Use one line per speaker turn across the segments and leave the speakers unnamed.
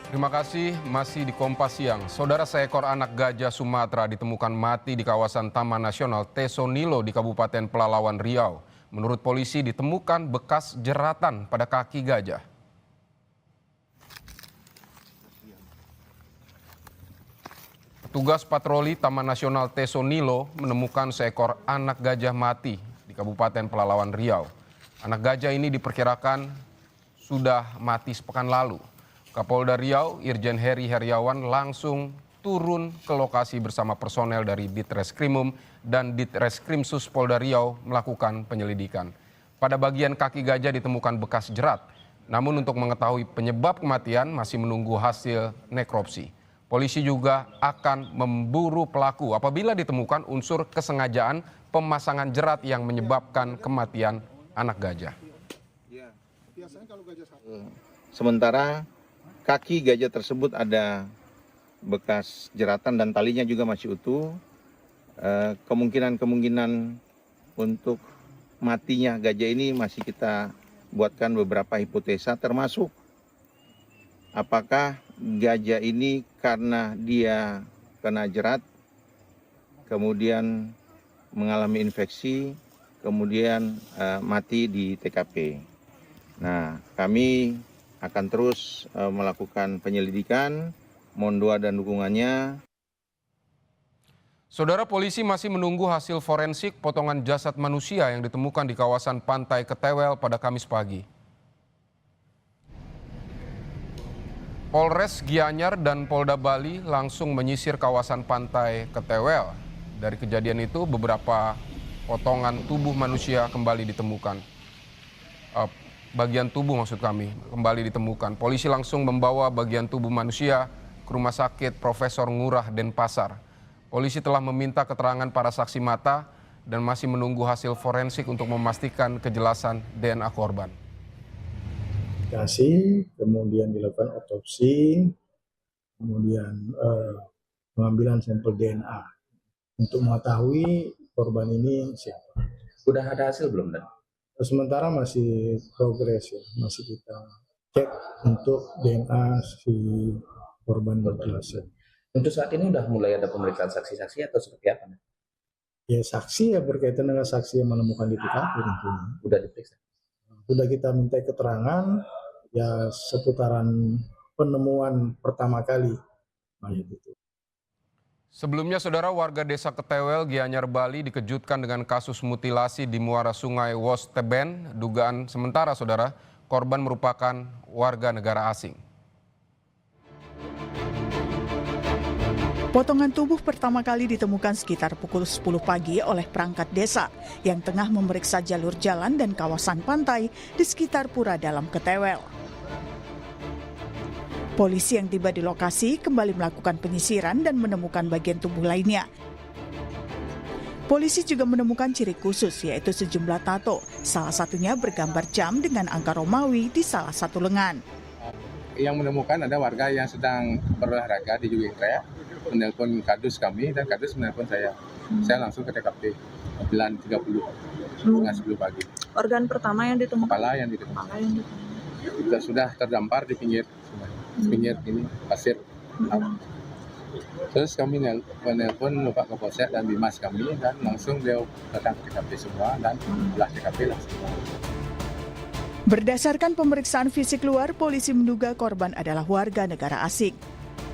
Terima kasih, masih di Kompas Siang. Saudara, seekor anak gajah Sumatera ditemukan mati di kawasan Taman Nasional Tesonilo di Kabupaten Pelalawan Riau. Menurut polisi ditemukan bekas jeratan pada kaki gajah. Petugas patroli Taman Nasional Tesonilo menemukan seekor anak gajah mati di Kabupaten Pelalawan Riau. Anak gajah ini diperkirakan sudah mati sepekan lalu. Kapolda Riau, Irjen Heri Heriawan langsung turun ke lokasi bersama personel dari Ditreskrimum dan Ditreskrimsus Polda Riau melakukan penyelidikan. Pada bagian kaki gajah ditemukan bekas jerat. Namun untuk mengetahui penyebab kematian masih menunggu hasil nekropsi. Polisi juga akan memburu pelaku apabila ditemukan unsur kesengajaan pemasangan jerat yang menyebabkan kematian anak gajah.
Sementara kaki gajah tersebut ada bekas jeratan dan talinya juga masih utuh. Kemungkinan untuk matinya gajah ini masih kita buatkan beberapa hipotesa, termasuk apakah gajah ini karena dia kena jerat, kemudian mengalami infeksi, kemudian mati di TKP. Nah, kami akan terus melakukan penyelidikan, mohon doa dan dukungannya.
Saudara, polisi masih menunggu hasil forensik potongan jasad manusia yang ditemukan di kawasan Pantai Ketewel pada Kamis pagi. Polres Gianyar dan Polda Bali langsung menyisir kawasan Pantai Ketewel. Dari kejadian itu beberapa potongan tubuh manusia kembali ditemukan. Bagian tubuh maksud kami kembali ditemukan. Polisi langsung membawa bagian tubuh manusia ke Rumah Sakit Profesor Ngurah Denpasar. Polisi telah meminta keterangan para saksi mata dan masih menunggu hasil forensik untuk memastikan kejelasan DNA korban.
Kemudian dilakukan otopsi, kemudian pengambilan sampel DNA untuk mengetahui korban ini siapa.
Sudah ada hasil belum, Dan?
Sementara masih progres ya, masih kita cek untuk DNA si korban berjelas.
Untuk saat ini sudah mulai ada pemeriksaan saksi-saksi atau seperti apa?
Ya, saksi ya berkaitan dengan saksi yang menemukan di TKP tentunya.
Sudah diperiksa?
Sudah kita minta keterangan ya seputaran penemuan pertama kali mayat itu.
Sebelumnya, saudara, warga desa Ketewel, Gianyar, Bali dikejutkan dengan kasus mutilasi di muara sungai Wosteben. Dugaan sementara, saudara, korban merupakan warga negara asing.
Potongan tubuh pertama kali ditemukan sekitar pukul 10 pagi oleh perangkat desa yang tengah memeriksa jalur jalan dan kawasan pantai di sekitar Pura Dalam Ketewel. Polisi yang tiba di lokasi kembali melakukan penyisiran dan menemukan bagian tubuh lainnya. Polisi juga menemukan ciri khusus yaitu sejumlah tato, salah satunya bergambar jam dengan angka Romawi di salah satu lengan.
Yang menemukan ada warga yang sedang berolahraga di Juwintra, menelpon kadus kami dan kadus menelpon saya. Saya langsung ke TKP 9.30 setengah 10 pagi.
Organ pertama yang ditemukan?
Kepala yang ditemukan. Sudah terdampar di pinggir ini pasir. Terus kami menelpon Bapak Kapolsek dan Bimas kami dan langsung beliau datang ke TKP semua dan setelah TKP langsung.
Berdasarkan pemeriksaan fisik luar, polisi menduga korban adalah warga negara asing.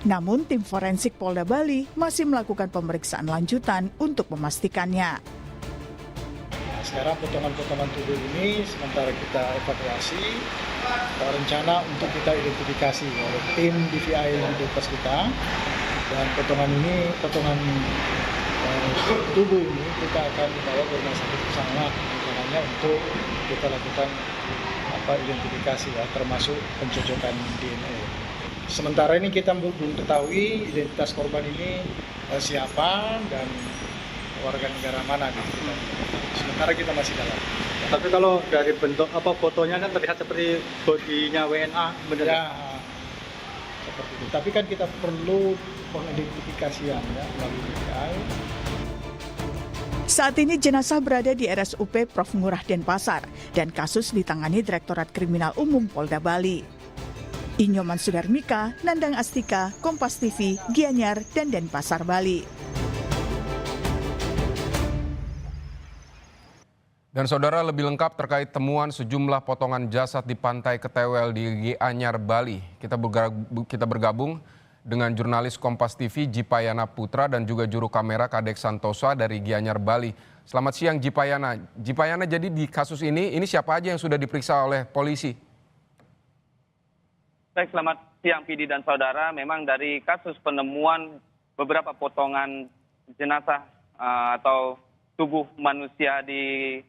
Namun tim forensik Polda Bali masih melakukan pemeriksaan lanjutan untuk memastikannya.
Sekarang potongan-potongan tubuh ini sementara kita evakuasi, rencana untuk kita identifikasi oleh tim DVI di Depas kita. Dan potongan tubuh ini kita akan dibawa ke rumah sakit bersama rencananya untuk kita lakukan identifikasi ya, termasuk pencocokan DNA. Sementara ini kita belum ketahui identitas korban ini siapa dan warga negara mana gitu. Sementara kita masih dalam.
Tapi kalau dari bentuk fotonya kan terlihat seperti bodinya WNA, benar ya?
Seperti itu. Tapi kan kita perlu pengidentifikasian ya melalui DVI.
Saat ini jenazah berada di RSUP Prof. Ngurah Denpasar dan kasus ditangani Direktorat Kriminal Umum Polda Bali. Inyoman Sudarmika, Nandang Astika, Kompas TV, Gianyar, dan Denpasar, Bali.
Dan saudara, lebih lengkap terkait temuan sejumlah potongan jasad di Pantai Ketewel di Gianyar, Bali. Kita bergabung dengan jurnalis Kompas TV Jipayana Putra dan juga juru kamera Kadek Santosa dari Gianyar, Bali. Selamat siang Jipayana. Jipayana, jadi di kasus ini siapa aja yang sudah diperiksa oleh polisi?
Baik, selamat siang Pidi dan saudara. Memang dari kasus penemuan beberapa potongan jenazah atau tubuh manusia di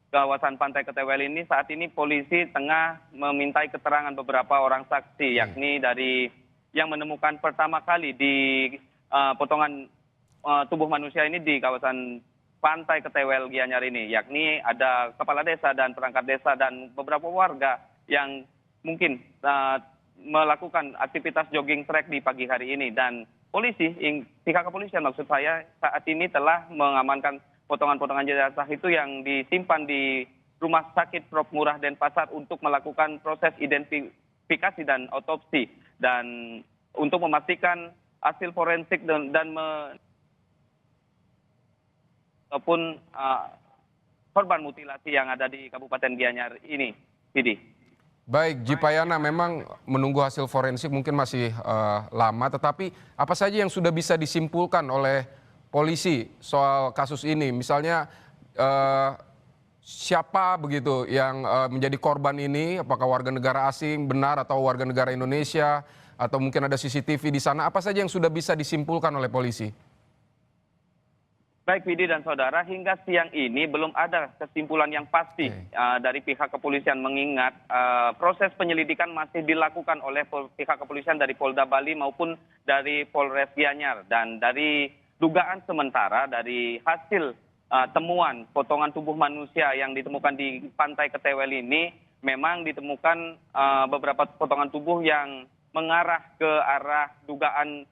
kawasan Pantai Ketewel ini, saat ini polisi tengah memintai keterangan beberapa orang saksi, yakni dari yang menemukan pertama kali di potongan tubuh manusia ini di kawasan Pantai Ketewel Gianyar ini, yakni ada kepala desa dan perangkat desa dan beberapa warga yang mungkin melakukan aktivitas jogging track di pagi hari ini. Dan polisi, pihak kepolisian maksud saya, saat ini telah mengamankan potongan-potongan jenazah itu yang disimpan di Rumah Sakit Prof. Murah Denpasar untuk melakukan proses identifikasi dan otopsi, dan untuk memastikan hasil forensik ataupun korban mutilasi yang ada di Kabupaten Gianyar ini, Pidi.
Baik, Jipayana, memang menunggu hasil forensik mungkin masih lama, tetapi apa saja yang sudah bisa disimpulkan oleh polisi soal kasus ini? Misalnya siapa begitu yang menjadi korban ini? Apakah warga negara asing benar atau warga negara Indonesia? Atau mungkin ada CCTV di sana? Apa saja yang sudah bisa disimpulkan oleh polisi?
Baik, Widi dan saudara, hingga siang ini belum ada kesimpulan yang pasti dari pihak kepolisian, mengingat proses penyelidikan masih dilakukan oleh pihak kepolisian dari Polda Bali maupun dari Polres Gianyar. Dan dari dugaan sementara, dari hasil temuan potongan tubuh manusia yang ditemukan di Pantai Ketewel ini, memang ditemukan beberapa potongan tubuh yang mengarah ke arah dugaan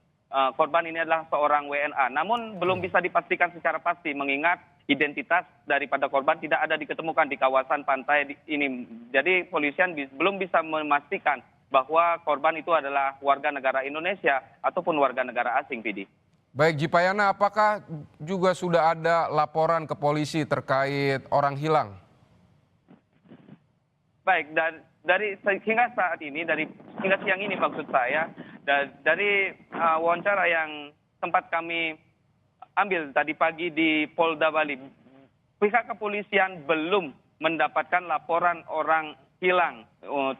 korban ini adalah seorang WNA. Namun belum bisa dipastikan secara pasti, mengingat identitas daripada korban tidak ada diketemukan di kawasan pantai ini. Jadi polisian belum bisa memastikan bahwa korban itu adalah warga negara Indonesia ataupun warga negara asing, Pidi.
Baik, Jipayana, apakah juga sudah ada laporan ke polisi terkait orang hilang?
Baik, dari hingga saat ini, hingga siang ini maksud saya, dari wawancara yang sempat kami ambil tadi pagi di Polda Bali, pihak kepolisian belum mendapatkan laporan orang hilang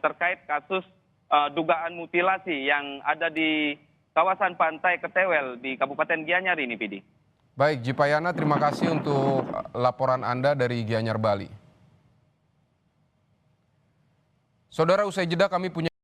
terkait kasus dugaan mutilasi yang ada di kawasan Pantai Ketewel di Kabupaten Gianyar ini, Pidi.
Baik, Jipayana, terima kasih untuk laporan Anda dari Gianyar, Bali. Saudara, usai jeda kami punya